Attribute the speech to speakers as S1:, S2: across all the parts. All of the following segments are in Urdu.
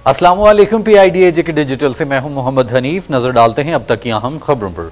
S1: السلام علیکم، PIDAJ کے ڈیجیٹل سے میں ہوں محمد حنیف۔ نظر ڈالتے ہیں اب تک کی اہم خبروں پر۔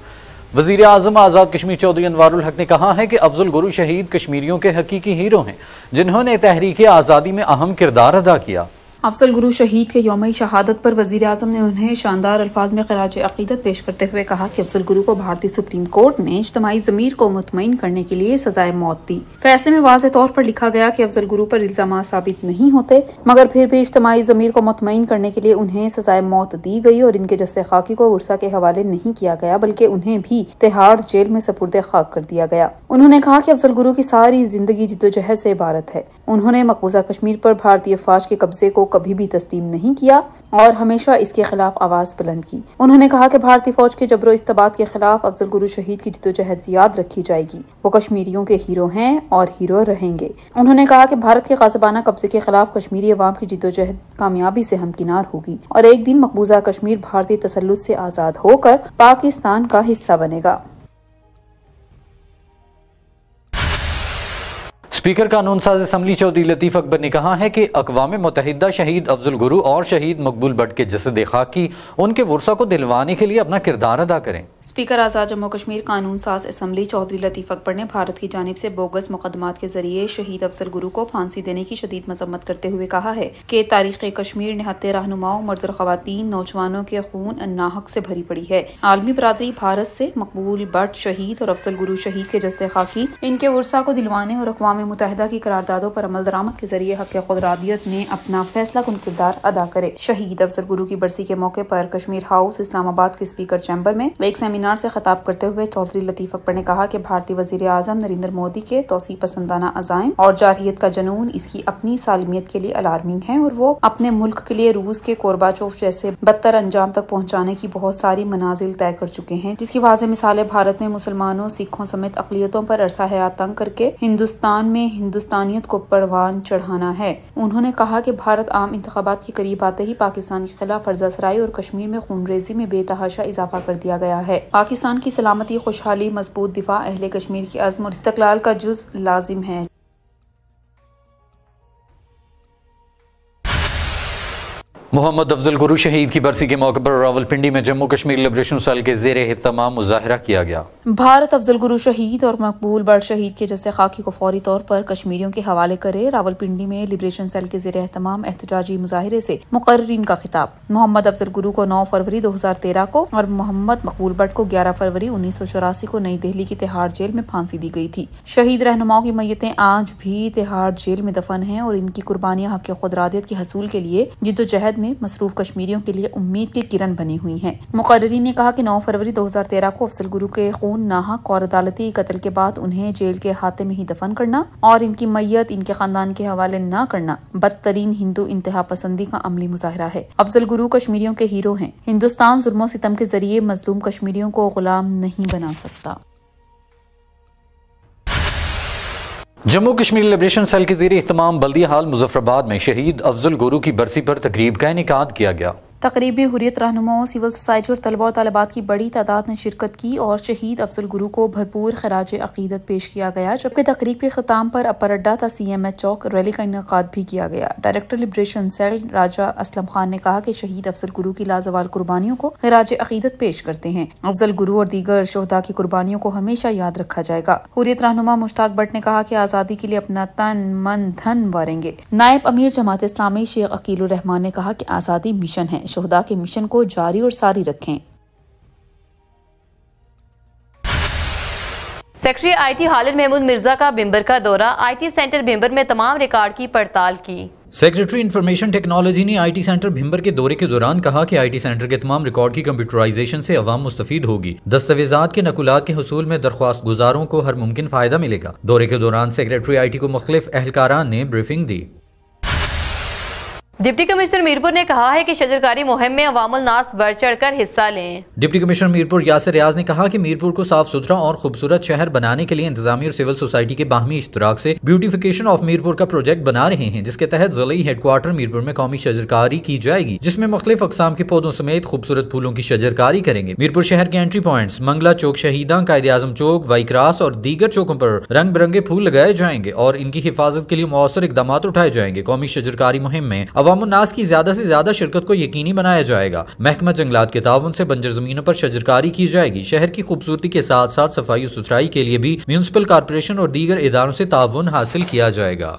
S1: وزیر اعظم آزاد کشمیر چودھری انوار الحق نے کہا ہے کہ افضل گرو شہید کشمیریوں کے حقیقی ہیرو ہیں جنہوں نے تحریک آزادی میں اہم کردار ادا کیا۔
S2: افضل گرو شہید کے یوم شہادت پر وزیر اعظم نے انہیں شاندار الفاظ میں خراج عقیدت پیش کرتے ہوئے کہا کہ افضل گرو کو بھارتی سپریم کورٹ نے اجتماعی ضمیر کو مطمئن کرنے کے لیے سزائے موت دی۔ فیصلے میں واضح طور پر لکھا گیا کہ افضل گرو پر الزامات ثابت نہیں ہوتے، مگر پھر بھی اجتماعی ضمیر کو مطمئن کرنے کے لیے انہیں سزائے موت دی گئی اور ان کے جثہ خاکی کو ورثہ کے حوالے نہیں کیا گیا بلکہ انہیں بھی تہاڑ جیل میں سپرد خاک کر دیا گیا۔ انہوں نے کہا کہ افضل گرو کی ساری زندگی جدوجہد سے عبارت ہے۔ انہوں نے مقبوضہ کشمیر پر بھارتی افواج کے قبضے کو کبھی بھی تسلیم نہیں کیا اور ہمیشہ اس کے خلاف آواز بلند کی۔ انہوں نے کہا کہ بھارتی فوج کے جبر و استباد کے خلاف افضل گرو شہید کی جدوجہد یاد رکھی جائے گی۔ وہ کشمیریوں کے ہیرو ہیں اور ہیرو رہیں گے۔ انہوں نے کہا کہ بھارت کے غاصبانہ قبضے کے خلاف کشمیری عوام کی جدوجہد کامیابی سے ہمکنار ہوگی اور ایک دن مقبوضہ کشمیر بھارتی تسلط سے آزاد ہو کر پاکستان کا حصہ بنے گا۔
S1: اسپیکر قانون ساز اسمبلی چودھری لطیف اکبر نے کہا ہے کہ اقوام متحدہ شہید افضل گرو اور شہید مقبول بٹ کے جسد خاکی ان کے ورثہ کو دلوانے کے لیے اپنا کردار ادا کریں۔
S2: اسپیکر آزاد جموں کشمیر قانون ساز اسمبلی چودھری لطیف اکبر نے بھارت کی جانب سے بوگس مقدمات کے ذریعے شہید افضل گرو کو پھانسی دینے کی شدید مذمت کرتے ہوئے کہا ہے کہ تاریخ کشمیر نہتے رہنماؤں، مرد اور خواتین، نوجوانوں کے خون ناحق سے بھری پڑی ہے۔ عالمی برادری بھارت سے مقبول بٹ شہید اور افضل گرو شہید کے جسد خاکی ان کے ورثہ کو دلوانے اور اقوام متحدہ کی قراردادوں پر عمل درآمد کے ذریعے حق خود ارادیت میں اپنا فیصلہ کن کردار ادا کرے۔ شہید افضل گرو کی برسی کے موقع پر کشمیر ہاؤس اسلام آباد کے اسپیکر چیمبر میں ایک سیمینار سے خطاب کرتے ہوئے چودھری لطیف اکبر نے کہا کہ بھارتی وزیر اعظم نریندر مودی کے توسیع پسندانہ عزائم اور جارحیت کا جنون اس کی اپنی سالمیت کے لیے الارمنگ ہے اور وہ اپنے ملک کے لیے روس کے گورباچوف جیسے بدتر انجام تک پہنچانے کی بہت ساری منازل طے کر چکے ہیں، جس کی واضح مثالیں بھارت میں مسلمانوں، سکھوں سمیت اقلیتوں پر عرصہ حیات تنگ کر کے ہندوستان میں ہندوستانیت کو پروان چڑھانا ہے۔ انہوں نے کہا کہ بھارت عام انتخابات کے قریب آتے ہی پاکستان کے خلاف فرضہ سرائی اور کشمیر میں خون ریزی میں بے تحاشا اضافہ کر دیا گیا ہے۔ پاکستان کی سلامتی، خوشحالی، مضبوط دفاع اہل کشمیر کی عزم اور استقلال کا جز لازم ہے۔
S1: محمد افضل گرو شہید کی برسی کے موقع پر راولپنڈی میں جموں کشمیر لبریشن سیل کے زیر اہتمام مظاہرہ کیا گیا۔
S2: بھارت افضل گرو شہید اور مقبول بٹ شہید کے جسد خاکی کو فوری طور پر کشمیریوں کے حوالے کرے۔ راولپنڈی میں لبریشن سیل کے زیر اہتمام احتجاجی مظاہرے سے مقررین کا خطاب۔ محمد افضل گرو کو 9 فروری 2013 کو اور محمد مقبول بٹ کو 11 فروری 1984 کو نئی دہلی کی تہاڑ جیل میں پھانسی دی گئی تھی۔ شہید رہنماؤں کی میتیں آج بھی تہاڑ جیل میں دفن ہیں اور ان کی قربانیاں حق خود ارادیت کے حصول کے لیے جدوجہد میں مصروف کشمیریوں کے لیے امید کی کرن بنی ہوئی ہیں۔ مقررین نے کہا کہ 9 فروری 2013 کو افضل گرو کے خون ناحق اور عدالتی قتل کے بعد انہیں جیل کے احاطے میں ہی دفن کرنا اور ان کی میت ان کے خاندان کے حوالے نہ کرنا بدترین ہندو انتہا پسندی کا عملی مظاہرہ ہے۔ افضل گرو کشمیریوں کے ہیرو ہیں۔ ہندوستان ظلم و ستم کے ذریعے مظلوم کشمیریوں کو غلام نہیں بنا سکتا۔
S1: جموں کشمیر لبریشن سیل کے زیر اہتمام بلدیہ ہال مظفر آباد میں شہید افضل گرو کی برسی پر تقریب کا انعقاد کیا گیا۔
S2: تقریب میں حریت رہنماؤں، سول سوسائٹی اور طلباء و طالبات کی بڑی تعداد نے شرکت کی اور شہید افضل گرو کو بھرپور خراج عقیدت پیش کیا گیا، جبکہ تقریب کے اختتام پر اپر اڈا تا CMH چوک ریلی کا انعقاد بھی کیا گیا۔ ڈائریکٹر لبریشن سیل راجہ اسلم خان نے کہا کہ شہید افضل گرو کی لازوال قربانیوں کو خراج عقیدت پیش کرتے ہیں۔ افضل گرو اور دیگر شہداء کی قربانیوں کو ہمیشہ یاد رکھا جائے گا۔ حریت رہنما مشتاق بٹ نے کہا کہ آزادی کے لیے اپنا تن من دھن واریں گے۔ نائب امیر جماعت اسلامی شیخ عقیل الرحمان نے کہا کہ آزادی مشن ہے، شہداء کے مشن کو جاری اور ساری رکھیں۔
S3: سیکرٹری IT خالد محمود مرزا کا بھمبر کا دورہ، IT سینٹر بھمبر میں تمام ریکارڈ کی پڑتال کی۔
S1: سیکریٹری انفارمیشن ٹیکنالوجی نے IT سینٹر بھمبر کے دورے کے دوران کہا کہ IT سینٹر کے تمام ریکارڈ کی کمپیوٹرائزیشن سے عوام مستفید ہوگی۔ دستاویزات کے نقلات کے حصول میں درخواست گزاروں کو ہر ممکن فائدہ ملے گا۔ دورے کے دوران سیکریٹری IT کو مختلف اہلکاران نے بریفنگ دی۔
S3: ڈپٹی کمشنر میرپور نے کہا ہے کہ شجرکاری مہم میں عوام الناس بڑھ چڑھ کر حصہ لیں۔
S1: ڈپٹی کمشنر میرپور یاسر ریاض نے کہا کہ میرپور کو صاف ستھرا اور خوبصورت شہر بنانے کے لیے انتظامیہ اور سول سوسائٹی کے باہمی اشتراک سے بیوٹیفیکیشن آف میرپور کا پروجیکٹ بنا رہے ہیں، جس کے تحت ضلعی ہیڈ کوارٹر میرپور میں قومی شجرکاری کی جائے گی، جس میں مختلف اقسام کے پودوں سمیت خوبصورت پھولوں کی شجرکاری کریں گے۔ میرپور شہر کے انٹری پوائنٹس منگلا چوک شہیداں، قائد اعظم چوک، وائی کراس اور دیگر چوکوں پر رنگ برنگے پھول لگائے جائیں گے اور ان کی حفاظت کے لیے مؤثر اقدامات اٹھائے جائیں گے۔ قومی شجرکاری مہم میں عوام الناس کی زیادہ سے زیادہ شرکت کو یقینی بنایا جائے گا۔ محکمہ جنگلات کے تعاون سے بنجر زمینوں پر شجرکاری کی جائے گی۔ شہر کی خوبصورتی کے ساتھ ساتھ صفائی و ستھرائی کے لیے بھی میونسپل کارپوریشن اور دیگر اداروں سے تعاون حاصل کیا جائے گا۔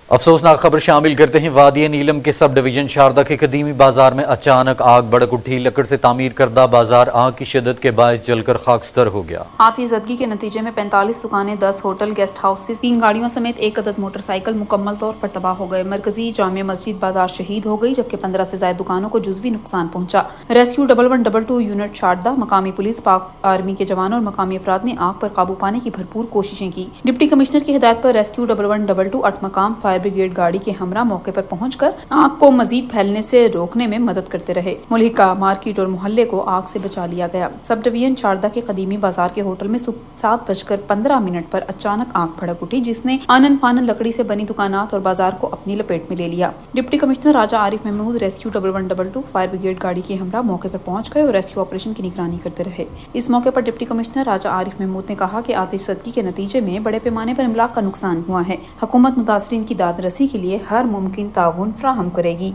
S1: افسوسناک خبر شامل کرتے ہیں وادی نیلم کے سب ڈویژن شاردا کے قدیمی بازار میں اچانک آگ بھڑک اٹھی۔ لکڑ سے تعمیر کردہ بازار آگ کی شدت کے باعث جل کر خاکستر ہو گیا۔
S2: آتش زدگی کے نتیجے میں 45 دکانیں، 10 ہوٹل، گیسٹ ہاؤسز، 3 گاڑیوں سمیت 1 عدد موٹر سائیکل مکمل طور پر تباہ ہو گئے۔ مرکزی جامع مسجد بازار شہید ہو گئی، جبکہ 15 سے زائد دکانوں کو جزوی نقصان پہنچا۔ ریسکیو 1122 یونٹ شاردا، مقامی پولیس، پاک آرمی کے جوانوں اور مقامی افراد نے آگ پر قابو پانے کی بھرپور کوششیں کی۔ ڈپٹی کمشنر کی ہدایت پر ریسکیو 1122 8 مقام فائر بریگیڈ گاڑی کے ہمراہ موقع پر پہنچ کر آگ کو مزید پھیلنے سے روکنے میں مدد کرتے رہے۔ ملحقہ مارکیٹ اور محلے کو آگ سے بچا لیا گیا۔ سب ڈویژن شاردا کے قدیمی بازار کے ہوٹل میں صبح 7:15 پر اچانک آگ بھڑک اٹھی، جس نے آنن فانن لکڑی سے بنی دکانات اور بازار کو اپنی لپیٹ میں لے لیا۔ ڈپٹی کمشنر راجہ عارف محمود ریسکیو 1122 فائر بریگیڈ گاڑی کے ہمراہ موقع پر پہنچ گئے اور ریسکیو آپریشن کی نگرانی کرتے رہے۔ اس موقع پر ڈپٹی کمشنر راجہ عارف محمود نے کہا کہ آتش زدگی کے نتیجے میں بڑے پیمانے پر املاک کا نقصان ہوا ہے۔ حکومت متاثرین کی داد رسی کے لیے ہر ممکن تعاون فراہم کرے گی۔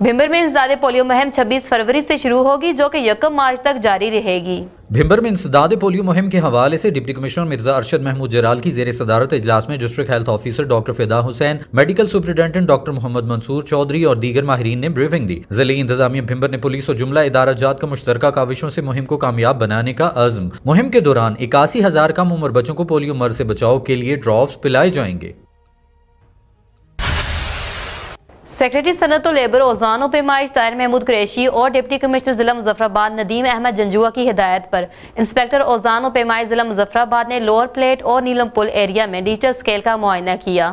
S3: بھمبر میں انسداد پولیو مہم 26 فروری سے شروع ہوگی، جو کہ 1 مارچ تک جاری رہے گی۔
S1: بھمبر میں انسداد پولیو مہم کے حوالے سے ڈپٹی کمشنر مرزا ارشد محمود جلال کی زیر صدارت اجلاس میں ڈسٹرکٹ ہیلتھ آفیسر ڈاکٹر فدا حسین، میڈیکل سپرنٹینڈنٹ ڈاکٹر محمد منصور چودھری اور دیگر ماہرین نے بریفنگ دی۔ ضلعی انتظامیہ بھمبر نے پولیس اور جملہ ادارہ جات کا مشترکہ کاوشوں سے مہم کو کامیاب بنانے کا عزم۔ مہم کے دوران 81,000 کم عمر بچوں کو پولیو مرض سے بچاؤ کے لیے ڈراپس پلائے جائیں گے۔
S3: سیکریٹری صنعت و لیبر اوزان و پیمائش طاہر محمود قریشی اور ڈپٹی کمشنر ضلع مظفرآباد ندیم احمد جنجوعہ کی ہدایت پر انسپکٹر اوزان و پیمائش ضلع مظفرآباد نے لوور پلیٹ اور نیلم پل ایریا میں ڈیجیٹل اسکیل کا معائنہ کیا۔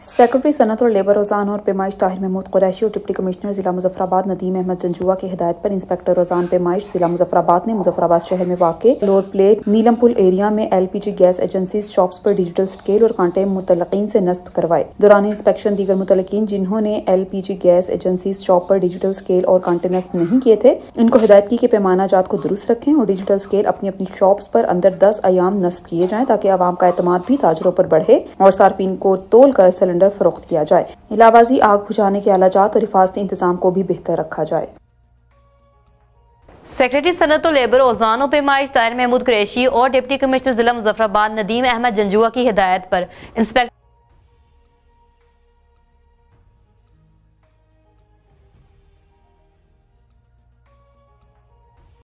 S2: سیکرٹری صنعت اور لیبر اوزان اور پیمائش طاہر محمود قریشی اور ڈپٹی کمشنر ضلع مظفرآباد ندیم احمد جنجوعہ کی ہدایت پر انسپکٹر اوزان پیمائش ضلع مظفرآباد نے مظفرآباد شہر میں واقع لوور پلیٹ نیلم پل ایریا میں LPG گیس ایجنسیز شاپس پر ڈیجیٹل اسکیل اور کانٹے متعلقین سے نصب کروائے۔ دوران انسپیکشن دیگر متعلقین جنہوں نے LPG گیس ایجنسیز شاپ پر ڈیجیٹل اسکیل اور کانٹے نصب نہیں کیے تھے، ان کو ہدایت کی کہ پیمانہ جات کو درست رکھیں اور ڈیجیٹل اسکیل اپنی اپنی شاپس پر اندر 10 ایام نصب کیے جائیں، تاکہ عوام کا اعتماد بھی تاجروں پر بڑھے اور صارفین کو تول کر سلنڈر فروخت کیا جائے۔ علاوہ آگ بجھانے کے آلہ جات اور حفاظتی انتظام کو بھی بہتر رکھا جائے۔
S3: سیکریٹری صنعت و لیبر اوزان و پیمائش طاہر محمود قریشی اور ڈپٹی کمشنر ضلع مظفرآباد ندیم احمد جنجوعہ کی ہدایت پر انسپکٹر